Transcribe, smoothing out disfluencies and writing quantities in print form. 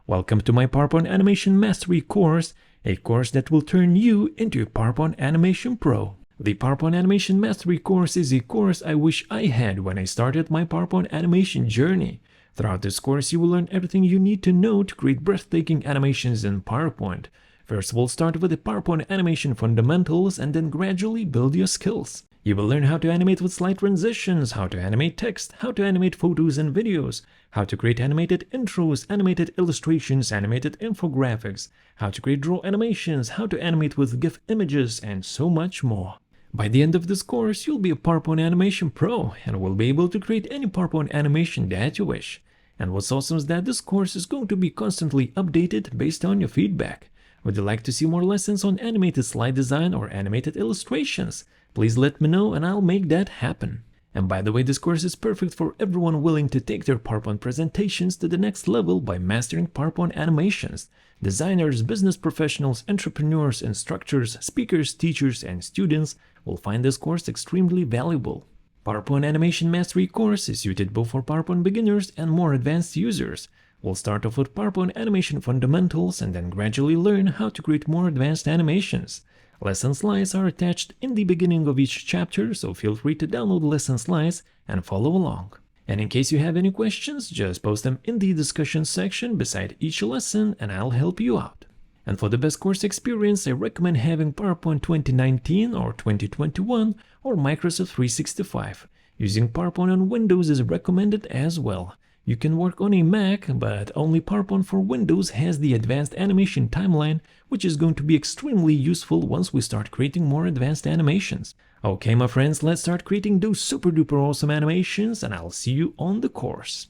Welcome to my PowerPoint Animation Mastery course, a course that will turn you into a PowerPoint Animation Pro. The PowerPoint Animation Mastery course is a course I wish I had when I started my PowerPoint animation journey. Throughout this course, you will learn everything you need to know to create breathtaking animations in PowerPoint. First, we'll start with the PowerPoint animation fundamentals and then gradually build your skills. You will learn how to animate with slide transitions, how to animate text, how to animate photos and videos, how to create animated intros, animated illustrations, animated infographics, how to create draw animations, how to animate with GIF images, and so much more. By the end of this course, you'll be a PowerPoint Animation Pro and will be able to create any PowerPoint animation that you wish. And what's awesome is that this course is going to be constantly updated based on your feedback. Would you like to see more lessons on animated slide design or animated illustrations? Please let me know and I'll make that happen. And by the way, this course is perfect for everyone willing to take their PowerPoint presentations to the next level by mastering PowerPoint animations. Designers, business professionals, entrepreneurs, instructors, speakers, teachers, and students will find this course extremely valuable. PowerPoint Animation Mastery course is suited both for PowerPoint beginners and more advanced users. We'll start off with PowerPoint animation fundamentals and then gradually learn how to create more advanced animations. Lesson slides are attached in the beginning of each chapter, so feel free to download lesson slides and follow along. And in case you have any questions, just post them in the discussion section beside each lesson and I'll help you out. And for the best course experience, I recommend having PowerPoint 2019 or 2021 or Microsoft 365. Using PowerPoint on Windows is recommended as well. You can work on a Mac, but only PowerPoint for Windows has the advanced animation timeline, which is going to be extremely useful once we start creating more advanced animations. Okay, my friends, let's start creating those super duper awesome animations, and I'll see you on the course.